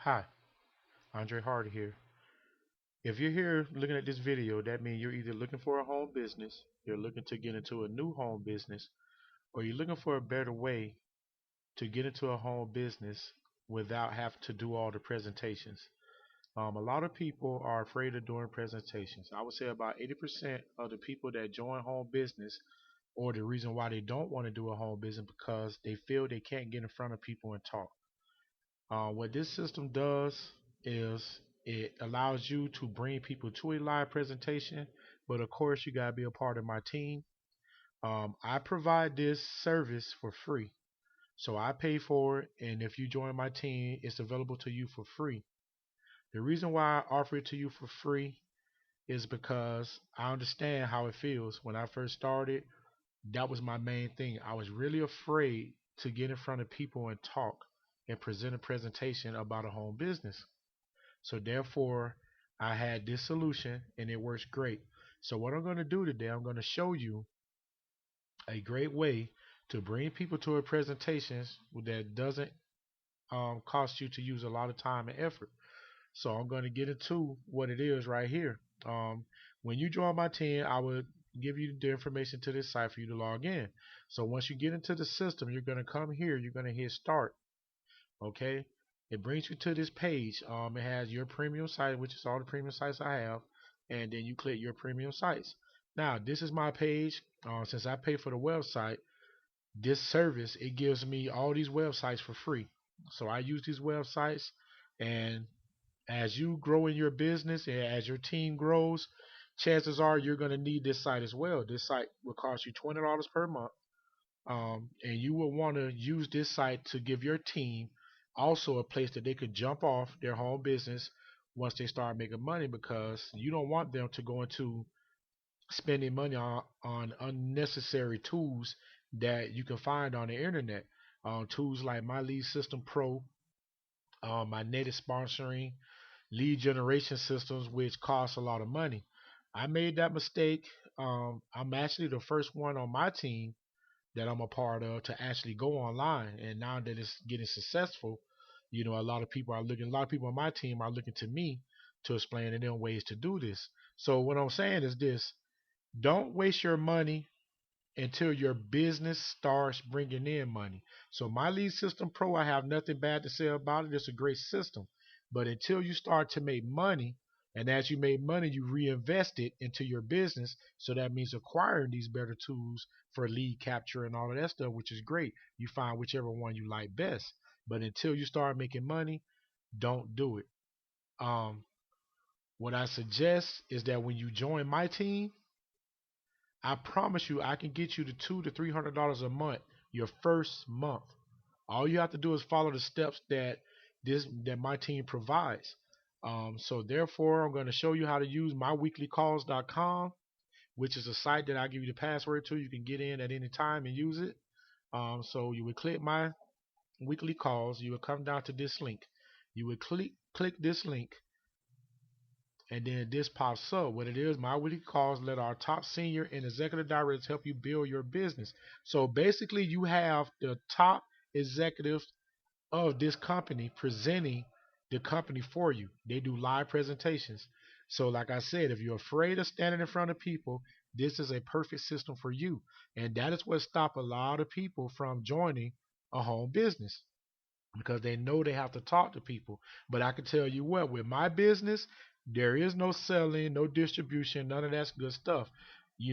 Hi, Andre Hardy here. If you're here looking at this video, that means you're either looking for a home business, you're looking to get into a new home business, or you're looking for a better way to get into a home business without having to do all the presentations. A lot of people are afraid of doing presentations. I would say about 80% of the people that join home business, or the reason why they don't want to do a home business, because they feel they can't get in front of people and talk. What this system does is it allows you to bring people to a live presentation, but of course you gotta be a part of my team. I provide this service for free, so I pay for it, and if you join my team, it's available to you for free. The reason why I offer it to you for free is because I understand how it feels. When I first started, that was my main thing. I was really afraid to get in front of people and talk and present a presentation about a home business. So therefore, I had this solution and it works great. So what I'm going to do today, I'm going to show you a great way to bring people to a presentation that doesn't cost you to use a lot of time and effort. So I'm going to get into what it is right here. Um, when you join my team, I will give you the information to this site for you to log in. So once you get into the system, you're going to come here. You're going to hit start. Okay. It brings you to this page. It has your premium site, which is all the premium sites I have, and then you click your premium sites. Now, this is my page. Since I pay for the website, this service it gives me all these websites for free. So I use these websites, and as you grow in your business and as your team grows, chances are you're going to need this site as well. This site will cost you $20 per month, and you will want to use this site to give your team also a place that they could jump off their home business once they start making money, because you don't want them to go into spending money on unnecessary tools that you can find on the internet. Tools like My Lead System Pro, my native sponsoring, lead generation systems, which cost a lot of money. I made that mistake. I'm actually the first one on my team that I'm a part of to actually go online. And now that it's getting successful, a lot of people are looking. A lot of people on my team are looking to me to explain to them ways to do this. So what I'm saying is this: don't waste your money until your business starts bringing in money. So my lead system pro, I have nothing bad to say about it. It's a great system. But until you start to make money, and as you make money, you reinvest it into your business. So that means acquiring these better tools for lead capture and all of that stuff, which is great. You find whichever one you like best. But until you start making money, don't do it. Um, what I suggest is that when you join my team, I promise you, I can get you to $200 to $300 a month your first month. All you have to do is follow the steps that my team provides. So therefore, I'm going to show you how to use myweeklycalls.com, which is a site that I give you the password to. You can get in at any time and use it. So you would click my weekly calls. You would come down to this link. You would click this link, and then this pops up. What it is, my weekly calls let our top senior and executive directors help you build your business. So basically, you have the top executives of this company presenting the company for you. They do live presentations. So, like I said, if you're afraid of standing in front of people, this is a perfect system for you. And that is what stops a lot of people from joining a home business, because they know they have to talk to people. But I can tell you what, with my business, there is no selling, no distribution, none of that good stuff.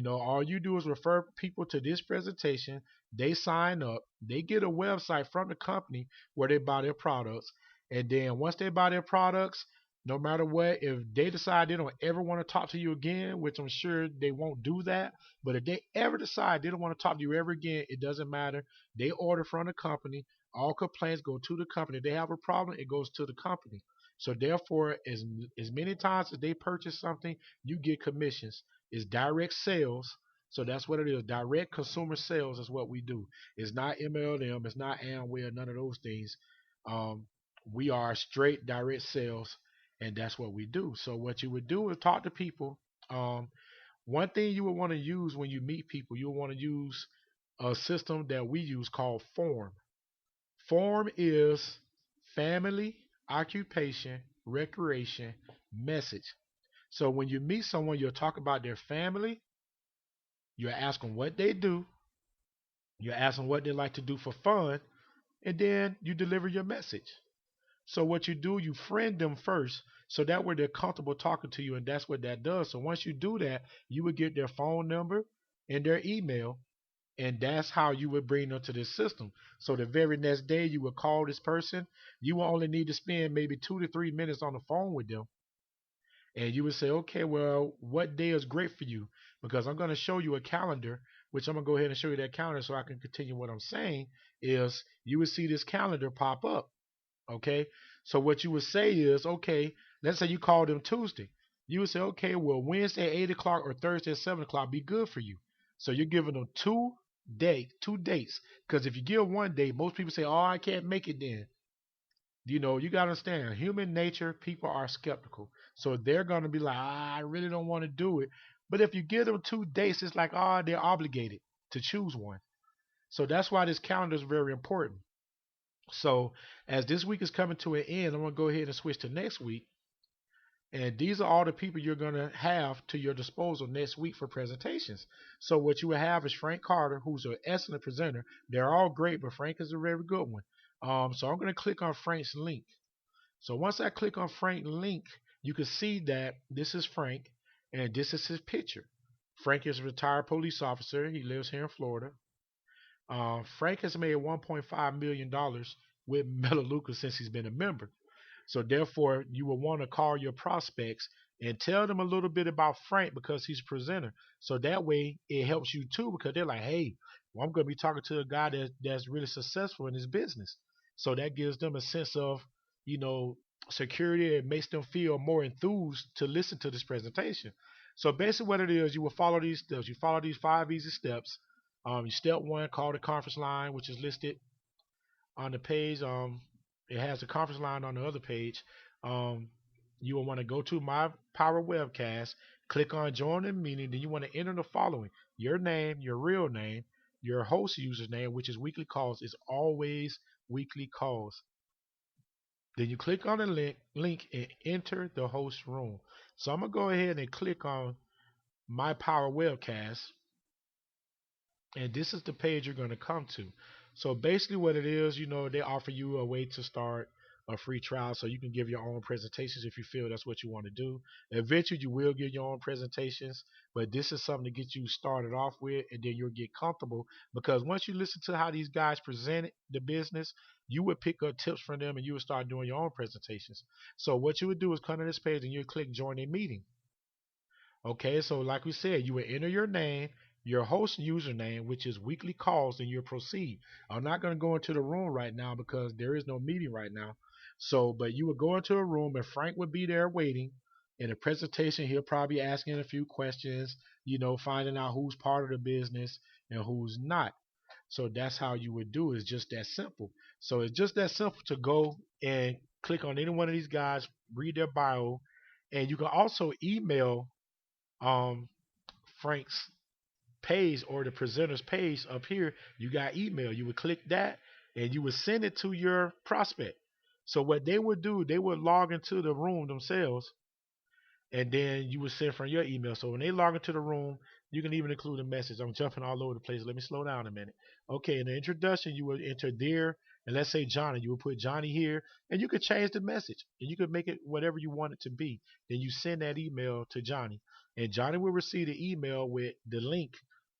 All you do is refer people to this presentation. They sign up, they get a website from the company where they buy their products. And then once they buy their products, no matter what, if they decide they don't ever want to talk to you again, which I'm sure they won't do that, but if they ever decide they don't want to talk to you ever again, it doesn't matter. They order from the company. All complaints go to the company. If they have a problem, it goes to the company. So therefore, as many times as they purchase something, you get commissions. It's direct sales. So that's what it is. Direct consumer sales is what we do. It's not MLM. It's not Amway. None of those things. Um, we are straight direct sales, and that's what we do. So what you would do is talk to people. Um, One thing you would want to use when you meet people, you would want to use a system that we use called Form. Form is family, occupation, recreation, message. So when you meet someone, you'll talk about their family, you'll ask them what they do, you'll ask them what they like to do for fun, and then you deliver your message. So what you do, you friend them first, so that way they're comfortable talking to you, and that's what that does. So once you do that, you would get their phone number and their email, and that's how you would bring them to this system. So the very next day, you would call this person. You will only need to spend maybe 2 to 3 minutes on the phone with them, and you would say, okay, well, what day is great for you? Because I'm going to show you a calendar, which I'm going to go ahead and show you that calendar so I can continue what I'm saying. Is you would see this calendar pop up. Okay. So what you would say is, okay, let's say you called them Tuesday. You would say, okay, well, Wednesday at 8 o'clock or Thursday at 7 o'clock be good for you. So you're giving them two dates. Because if you give one date, most people say, oh, I can't make it then. You got to understand, human nature, people are skeptical. So they're going to be like, I really don't want to do it. But if you give them 2 dates, it's like, they're obligated to choose one. So that's why this calendar is very important. So as this week is coming to an end, I'm going to go ahead and switch to next week. And these are all the people you're going to have to your disposal next week for presentations. So what you will have is Frank Carter, who's an excellent presenter. They're all great, but Frank is a very good one. So I'm going to click on Frank's link. So once I click on Frank's link, you can see that this is Frank, and this is his picture. Frank is a retired police officer. He lives here in Florida. Frank has made $1.5 million with Melaleuca since he's been a member. So therefore, you will want to call your prospects and tell them a little bit about Frank because he's a presenter. So that way, it helps you too because they're like, hey, well, I'm going to be talking to a guy that's really successful in his business. So that gives them a sense of, you know, security. It makes them feel more enthused to listen to this presentation. So basically, what it is, you will follow these steps. You follow these 5 easy steps. Step one, call the conference line, which is listed on the page. It has the conference line on the other page. Um, you will want to go to My Power Webcast, click on Join the Meeting. Then you want to enter the following: your name, your real name, your host username, which is Weekly Calls. Is always Weekly Calls. Then you click on the link and enter the host room. So I'm gonna go ahead and click on My Power Webcast, and this is the page you're going to come to. So basically what it is, they offer you a way to start a free trial so you can give your own presentations if you feel that's what you want to do. Eventually you will give your own presentations, but this is something to get you started off with, and then you'll get comfortable because once you listen to how these guys present the business, you would pick up tips from them and you would start doing your own presentations. So what you would do is come to this page and you click join a meeting. Okay, so like we said, you will enter your name, your host username, which is Weekly Calls, and you'll proceed. I'm not going to go into the room right now because there is no meeting right now. So, but you would go into a room and Frank would be there waiting. In the presentation, he'll probably be asking a few questions, finding out who's part of the business and who's not. So that's how you would do it. It's just that simple. So it's just that simple to go and click on any one of these guys, read their bio, and you can also email um, Frank's page or the presenter's page up here. You got email. You would click that and you would send it to your prospect. So what they would do, they would log into the room themselves, and then you would send from your email. So when they log into the room, you can even include a message. I'm jumping all over the place. Let me slow down a minute. Okay, in the introduction, you would enter there, and let's say Johnny. You would put Johnny here, and you could change the message, and you could make it whatever you want it to be. Then you send that email to Johnny, and Johnny will receive the email with the link,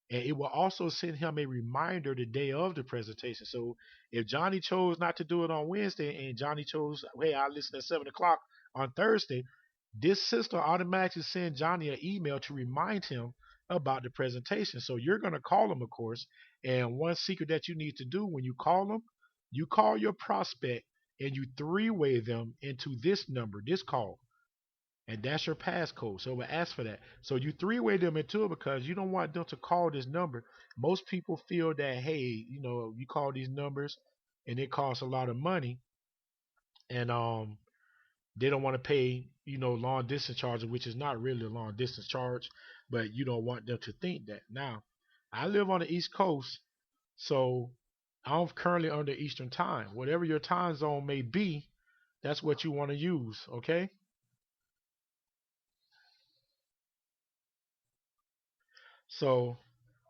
and it will also send him a reminder the day of the presentation. So if Johnny chose not to do it on Wednesday, and Johnny chose, hey, I'll listen at 7 o'clock on Thursday, this system automatically sends Johnny an email to remind him about the presentation. So you're going to call him, of course. And one secret that you need to do when you call them, you call your prospect and you three-way them into this number, this call. And that's your passcode. So it will ask for that. So you three-way them into it because you don't want them to call this number. Most people feel that, hey, you call these numbers and it costs a lot of money. And they don't want to pay, long distance charges, which is not really a long distance charge, but you don't want them to think that. Now, I live on the East Coast, so I'm currently under Eastern time. Whatever your time zone may be, That's what you want to use, okay? So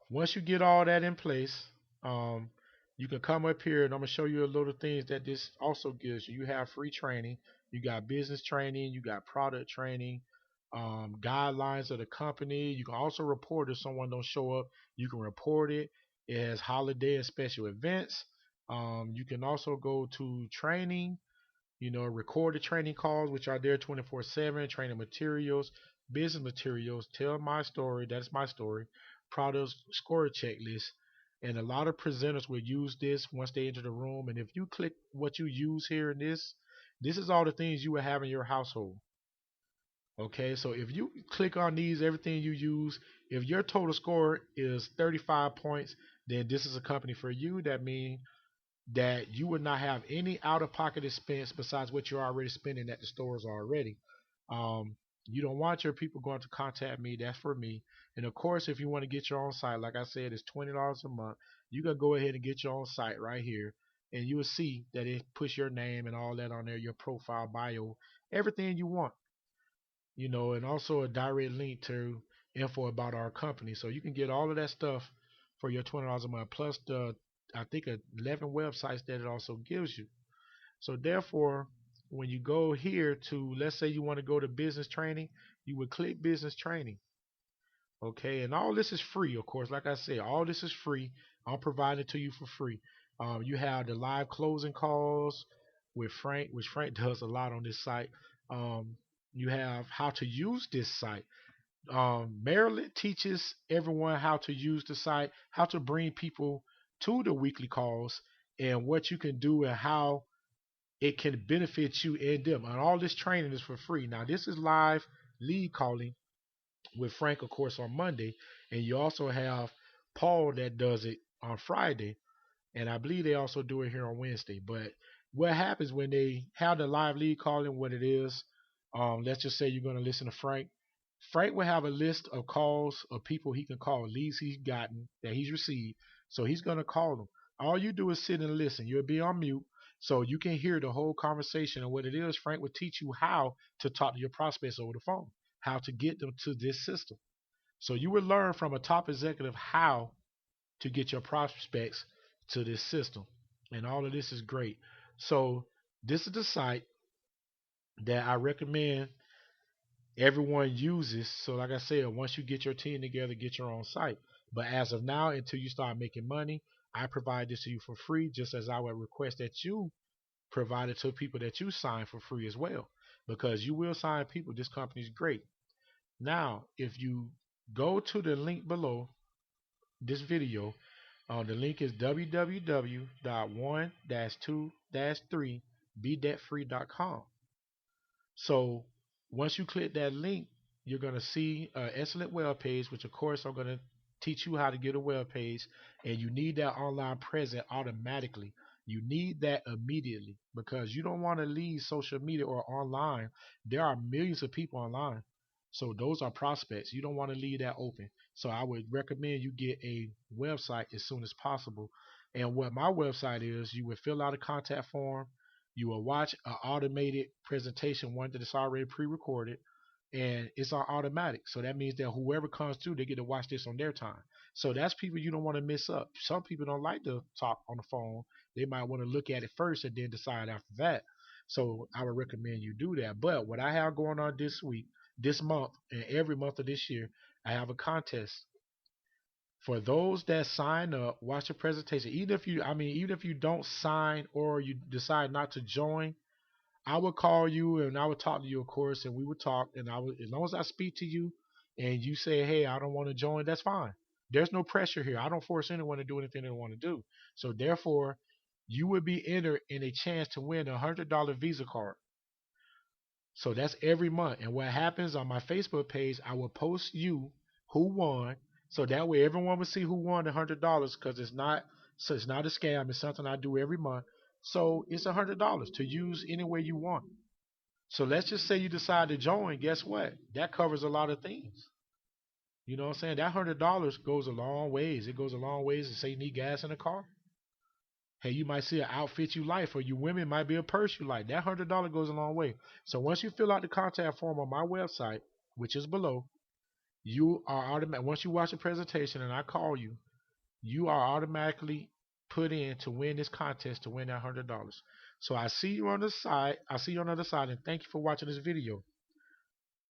once you get all that in place, um, you can come up here and I'm gonna show you a little things that this also gives you. You have free training, you got business training, you got product training, guidelines of the company. You can also report if someone don't show up. You can report it. It has holiday and special events. You can also go to training, record the training calls, which are there 24/7, training materials, business materials, tell my story, that's my story, products, score checklist. And a lot of presenters will use this once they enter the room. And if you click what you use here in this is all the things you will have in your household. Okay, so if you click on these, everything you use, if your total score is 35 points, then this is a company for you. That means that you would not have any out of pocket expense besides what you're already spending at the stores already. Um, you don't want your people going to contact me. That's for me. And of course, if you want to get your own site, like I said, it's $20 a month. You can go ahead and get your own site right here, and you will see that it puts your name and all that on there, your profile, bio, everything you want. And also a direct link to info about our company. So you can get all of that stuff for your $20 a month, plus the I think 11 websites that it also gives you. So therefore, when you go here to, let's say you want to go to business training, you would click business training. Okay, and all this is free, of course. Like I said, all this is free. I'm providing it to you for free. You have the live closing calls with Frank, which Frank does a lot on this site. Um, you have how to use this site. Maryland teaches everyone how to use the site, how to bring people to the weekly calls, and what you can do and how it can benefit you and them. And all this training is for free. Now, this is live lead calling with Frank, of course, on Monday, and you also have Paul that does it on Friday, and I believe they also do it here on Wednesday. But what happens when they have the live lead calling? What it is, let's just say you're going to listen to Frank. Frank will have a list of calls of people he can call, leads he's gotten that he's received. So he's going to call them. All you do is sit and listen. You'll be on mute so you can hear the whole conversation. And what it is, Frank will teach you how to talk to your prospects over the phone, how to get them to this system. So you will learn from a top executive how to get your prospects to this system. And all of this is great. So this is the site that I recommend everyone uses. So like I said, once you get your team together, get your own site. But as of now, until you start making money, I provide this to you for free, just as I would request that you provide it to people that you sign for free as well. Because you will sign people. This company is great. Now, if you go to the link below this video, the link is www.1-2-3bedebtfree.com. So once you click that link, you're going to see an excellent web page, which of course I'm going to teach you how to get a web page, and you need that online presence automatically. You need that immediately because you don't want to leave social media or online. There are millions of people online. So those are prospects. You don't want to leave that open. So I would recommend you get a website as soon as possible. And what my website is, you would fill out a contact form, you will watch an automated presentation, one that is already pre-recorded, and it's on automatic. So that means that whoever comes through, they get to watch this on their time. So that's people you don't want to miss up. Some people don't like to talk on the phone. They might want to look at it first and then decide after that. So I would recommend you do that. But what I have going on this week, this month, and every month of this year, I have a contest for those that sign up, watch the presentation. Even if you don't sign or you decide not to join, I would call you and I would talk to you, of course, and we would talk. And as long as I speak to you, and you say, "Hey, I don't want to join," that's fine. There's no pressure here. I don't force anyone to do anything they want to do. So therefore, you would be entered in a chance to win $100 Visa card. So that's every month. And what happens on my Facebook page, I will post you who won. So that way everyone will see who won $100 because it's not a scam. It's something I do every month. So it's $100 to use any way you want. So let's just say you decide to join. Guess what? That covers a lot of things. You know what I'm saying? That $100 goes a long ways. It goes a long ways to say you need gas in a car. Hey, you might see an outfit you like, or you women might be a purse you like. That $100 goes a long way. So once you fill out the contact form on my website, which is below, you are automatic. Once you watch the presentation and I call you, you are automatically put in to win this contest to win that $100. So I see you on the side. I see you on the other side, and thank you for watching this video.